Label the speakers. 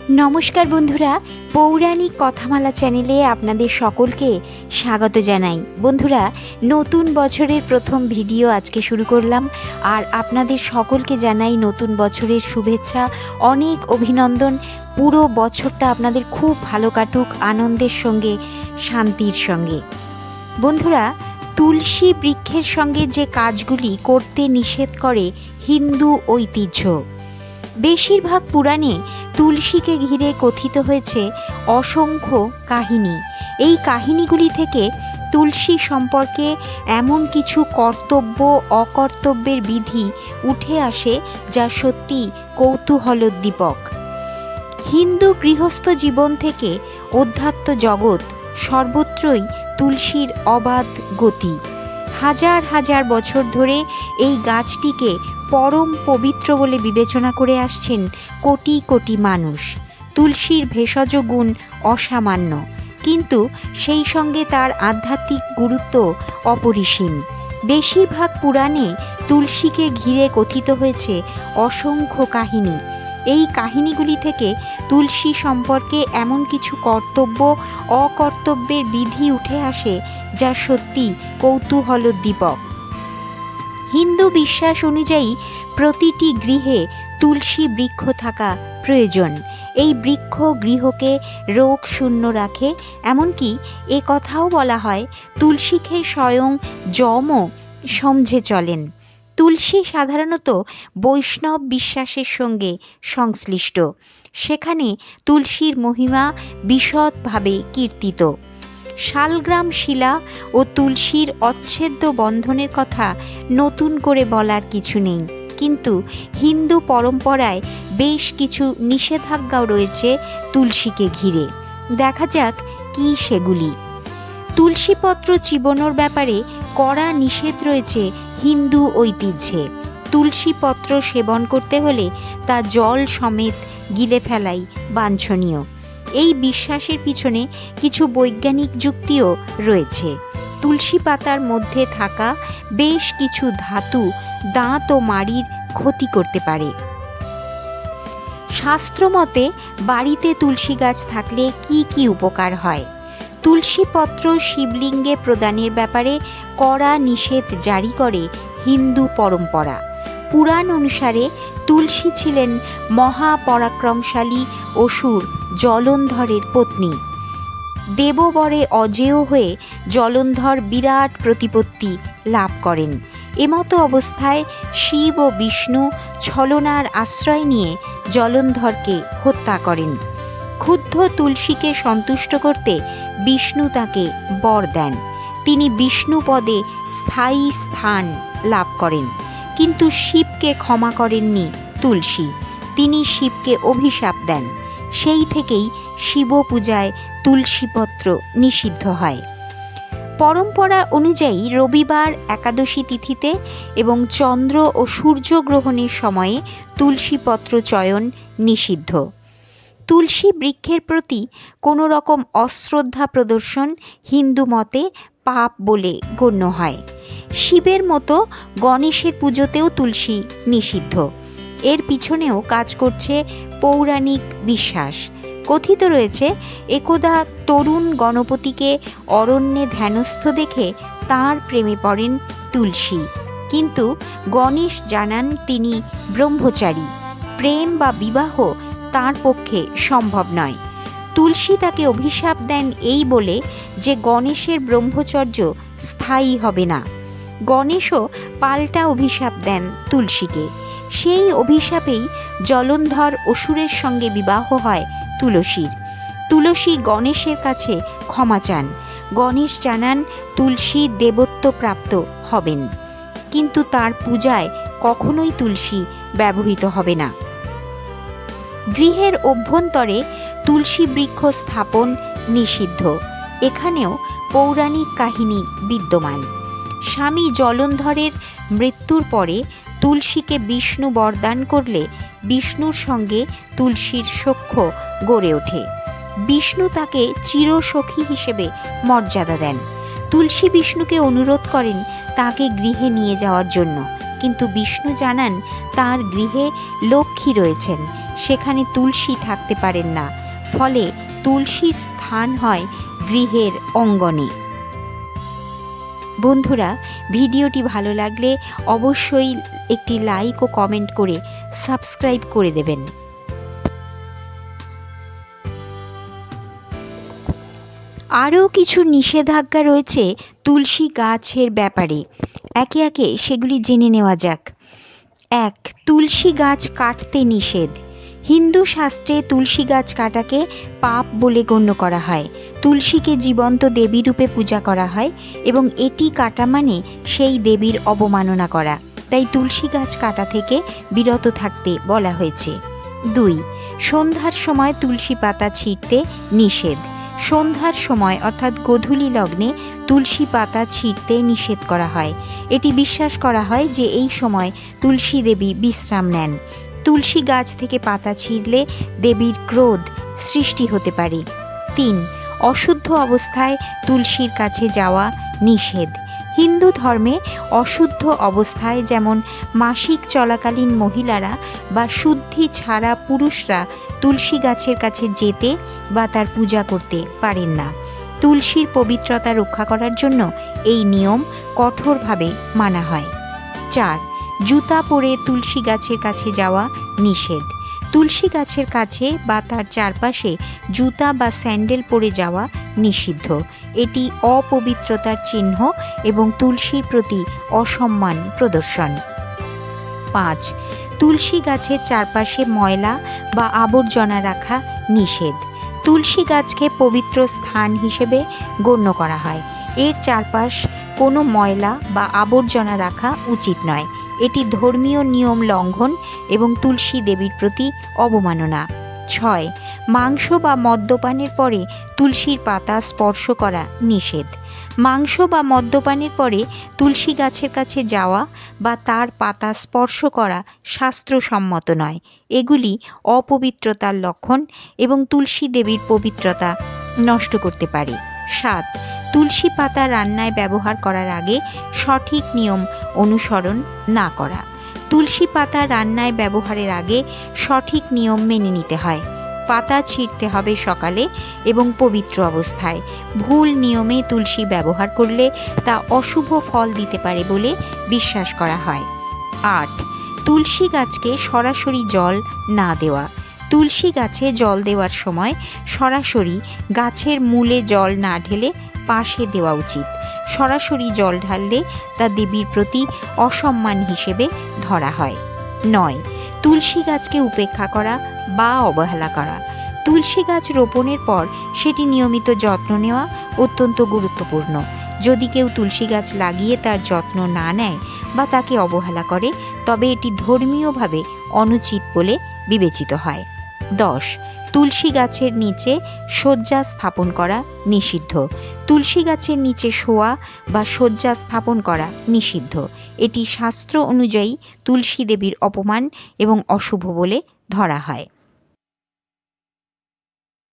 Speaker 1: নমস্কার বন্ধুরা, পৌরাণিক কথামালা চ্যানেলে আপনাদের সকলকে স্বাগত জানাই। বন্ধুরা, নতুন বছরের প্রথম ভিডিও আজকে শুরু করলাম, আর আপনাদের সকলকে জানাই নতুন বছরের শুভেচ্ছা, অনেক অভিনন্দন। পুরো বছরটা আপনাদের খুব ভালো কাটুক, আনন্দের সঙ্গে, শান্তির সঙ্গে। বন্ধুরা, তুলসী বৃক্ষের সঙ্গে যে কাজগুলি করতে নিষেধ করে হিন্দু ঐতিহ্য। বেশিরভাগ পুরাণে তুলসীকে ঘিরে কথিত হয়েছে অসংখ্য কাহিনী। এই কাহিনীগুলি থেকে তুলসী সম্পর্কে এমন কিছু কর্তব্য অকর্তব্যের বিধি উঠে আসে যা সত্যি কৌতূহলোদ্দীপক। হিন্দু গৃহস্থ জীবন থেকে অধ্যাত্ম জগৎ সর্বত্রই তুলসীর অবাধ গতি। হাজার হাজার বছর ধরে এই গাছটিকে পরম পবিত্র বলে বিবেচনা করে আসছেন কোটি কোটি মানুষ। তুলসীর ভেষজ গুণ অসামান্য, কিন্তু সেই সঙ্গে তার আধ্যাত্মিক গুরুত্ব অপরিসীম। বেশিরভাগ পুরাণে তুলসীকে ঘিরে কথিত হয়েছে অসংখ্য কাহিনী। এই কাহিনীগুলি থেকে তুলসী সম্পর্কে এমন কিছু কর্তব্য অকর্তব্যের বিধি উঠে আসে যা সত্যি কৌতূহলোদ্দীপক। হিন্দু বিশ্বাস অনুযায়ী প্রতিটি গৃহে তুলসী বৃক্ষ থাকা প্রয়োজন। এই বৃক্ষ গৃহকে রোগ শূন্য রাখে। এমনকি এ কথাও বলা হয় তুলসীকে স্বয়ং যমও সমঝে চলেন। তুলসী সাধারণত বৈষ্ণব বিশ্বাসের সঙ্গে সংশ্লিষ্ট। সেখানে তুলসীর মহিমা বিশদভাবে কীর্তিত। শালগ্রাম শিলা ও তুলসীর অচ্ছেদ্য বন্ধনের কথা নতুন করে বলার কিছু নেই, কিন্তু হিন্দু পরম্পরায় বেশ কিছু নিষেধাজ্ঞাও রয়েছে তুলসীকে ঘিরে। দেখা যাক কি সেগুলি। তুলসীপত্র চিবোনোর ব্যাপারে কড়া নিষেধ রয়েছে হিন্দু ঐতিহ্যে। তুলসীপত্র সেবন করতে হলে তা জল সমেত গিলে ফেলাই বাঞ্ছনীয়। এই বিশ্বাসের পিছনে কিছু বৈজ্ঞানিক যুক্তিও রয়েছে। তুলসী পাতার মধ্যে থাকা বেশ কিছু ধাতু দাঁত ও মাড়ির ক্ষতি করতে পারে। শাস্ত্রমতে বাড়িতে তুলসী গাছ থাকলে কি কি উপকার হয়? তুলসীপত্র শিবলিঙ্গে প্রদানের ব্যাপারে কড়া নিষেধ জারি করে হিন্দু পরম্পরা। পুরাণ অনুসারে তুলসী ছিলেন মহাপরাক্রমশালী অসুর জলন্ধরের পত্নী। দেববরে অজেয় হয়ে জলন্ধর বিরাট প্রতিপত্তি লাভ করেন। এমতো অবস্থায় শিব ও বিষ্ণু ছলনার আশ্রয় নিয়ে জলন্ধরকে হত্যা করেন। ক্ষুব্ধ তুলসীকে সন্তুষ্ট করতে বিষ্ণু তাকে বর দেন। তিনি বিষ্ণু পদে স্থায়ী স্থান লাভ করেন। কিন্তু শিবকে ক্ষমা করেননি তুলসী। তিনি শিবকে অভিশাপ দেন। সেই থেকেই শিব পূজায় তুলসীপত্র নিষিদ্ধ হয়। পরম্পরা অনুযায়ী রবিবার একাদশী তিথিতে এবং চন্দ্র ও সূর্যগ্রহণের সময়ে তুলসীপত্র চয়ন নিষিদ্ধ। তুলসী বৃক্ষের প্রতি কোনো রকম অশ্রদ্ধা প্রদর্শন হিন্দু মতে পাপ বলে গণ্য হয়। শিবের মতো গণেশের পুজোতেও তুলসী নিষিদ্ধ। এর পিছনেও কাজ করছে পৌরাণিক বিশ্বাস। কথিত রয়েছে একদা তরুণ গণপতিকে অরণ্যে ধ্যানস্থ দেখে তাঁর প্রেমে পড়েন তুলসী, কিন্তু গণেশ জানান তিনি ব্রহ্মচারী। প্রেম বা বিবাহ তাঁর পক্ষে সম্ভব নয়। তুলসী তাকে অভিশাপ দেন এই বলে যে গণেশের ব্রহ্মচর্য স্থায়ী হবে না। গণেশও পাল্টা অভিশাপ দেন তুলসীকে। সেই অভিশাপেই জলন্ধর অসুরের সঙ্গে বিবাহ হয় তুলসীর। তুলসী গণেশের কাছে ক্ষমা চান। গণেশ জানান তুলসী দেবত্ব প্রাপ্ত হবেন, কিন্তু তার পূজায় কখনোই তুলসী ব্যবহৃত হবে না। গৃহের অভ্যন্তরে তুলসী বৃক্ষ স্থাপন নিষিদ্ধ। এখানেও পৌরাণিক কাহিনী বিদ্যমান। স্বামী জলন্ধরের মৃত্যুর পরে তুলসীকে বিষ্ণু বরদান করলে বিষ্ণুর সঙ্গে তুলসীর সখ্য গড়ে ওঠে। বিষ্ণু তাকে চিরসখী হিসেবে মর্যাদা দেন। তুলসী বিষ্ণুকে অনুরোধ করেন তাকে গৃহে নিয়ে যাওয়ার জন্য, কিন্তু বিষ্ণু জানান তার গৃহে লক্ষ্মী রয়েছেন। সেখানে তুলসী থাকতে পারেন না, ফলে তুলসীর স্থান হয় গৃহের অঙ্গনে। বন্ধুরা, ভিডিওটি ভালো লাগলে অবশ্যই একটি লাইক ও কমেন্ট করে সাবস্ক্রাইব করে দেবেন। আরও কিছু নিষেধাজ্ঞা রয়েছে তুলসী গাছের ব্যাপারে। একে একে সেগুলি জেনে নেওয়া যাক। 1. তুলসী গাছ কাটতে নিষেধ। হিন্দু শাস্ত্রে তুলসী গাছ কাটাকে পাপ বলে গণ্য করা হয়। তুলসীকে জীবন্ত দেবী রূপে পূজা করা হয় এবং এটি কাটা মানে সেই দেবীর অবমাননা করা। তাই তুলসী গাছ কাটা থেকে বিরত থাকতে বলা হয়েছে। 2. সন্ধ্যার সময় তুলসী পাতা ছিঁড়তে নিষেধ। সন্ধ্যার সময় অর্থাৎ গোধূলি লগ্নে তুলসী পাতা ছিঁড়তে নিষেধ করা হয়। এটি বিশ্বাস করা হয় যে এই সময় তুলসী দেবী বিশ্রাম নেন। তুলসী গাছ থেকে পাতা ছিঁড়লে দেবীর ক্রোধ সৃষ্টি হতে পারে। 3. অশুদ্ধ অবস্থায় তুলসীর কাছে যাওয়া নিষেধ। হিন্দু ধর্মে অশুদ্ধ অবস্থায়, যেমন মাসিক চলাকালীন মহিলারা বা শুদ্ধি ছাড়া পুরুষরা তুলসী গাছের কাছে যেতে বা তার পূজা করতে পারেন না। তুলসীর পবিত্রতা রক্ষা করার জন্য এই নিয়ম কঠোরভাবে মানা হয়। 4. জুতা পরে তুলসী গাছের কাছে যাওয়া নিষেধ। তুলসী গাছের কাছে বা তার চারপাশে জুতা বা স্যান্ডেল পরে যাওয়া নিষিদ্ধ। এটি অপবিত্রতার চিহ্ন এবং তুলসীর প্রতি অসম্মান প্রদর্শন। 5. তুলসী গাছের চারপাশে ময়লা বা আবর্জনা রাখা নিষেধ। তুলসী গাছকে পবিত্র স্থান হিসেবে গণ্য করা হয়। এর চারপাশ কোনো ময়লা বা আবর্জনা রাখা উচিত নয়। এটি ধর্মীয় নিয়ম লঙ্ঘন এবং তুলসী দেবীর প্রতি অবমাননা। 6. মাংস বা মদ্যপানের পরে তুলসীর পাতা স্পর্শ করা নিষেধ। মাংস বা মদ্যপানের পরে তুলসী গাছের কাছে যাওয়া বা তার পাতা স্পর্শ করা শাস্ত্রসম্মত নয়। এগুলি অপবিত্রতার লক্ষণ এবং তুলসী দেবীর পবিত্রতা নষ্ট করতে পারে। 7. তুলসী পাতা রান্নায় ব্যবহার করার আগে সঠিক নিয়ম অনুসরণ না করা। তুলসী পাতা রান্নায় ব্যবহারের আগে সঠিক নিয়ম মেনে নিতে হয়। পাতা ছিঁড়তে হবে সকালে এবং পবিত্র অবস্থায়। ভুল নিয়মে তুলসী ব্যবহার করলে তা অশুভ ফল দিতে পারে বলে বিশ্বাস করা হয়। 8. তুলসী গাছকে সরাসরি জল না দেওয়া। তুলসী গাছে জল দেওয়ার সময় সরাসরি গাছের মূলে জল না ঢেলে পাশে দেওয়া উচিত। সরাসরি জল ঢাললে তা দেবীর প্রতি অসম্মান হিসেবে ধরা হয়। 9. তুলসী গাছকে উপেক্ষা করা বা অবহেলা করা। তুলসী গাছ রোপণের পর সেটি নিয়মিত যত্ন নেওয়া অত্যন্ত গুরুত্বপূর্ণ। যদি কেউ তুলসী গাছ লাগিয়ে তার যত্ন না নেয় বা তাকে অবহেলা করে, তবে এটি ধর্মীয়ভাবে অনুচিত বলে বিবেচিত হয়। 10. তুলসী গাছের নিচে শয্যা স্থাপন করা নিষিদ্ধ। তুলসী গাছের নিচে শোয়া বা শয্যা স্থাপন করা নিষিদ্ধ। এটি শাস্ত্র অনুযায়ী তুলসী দেবীর অপমান এবং অশুভ বলে ধরা হয়।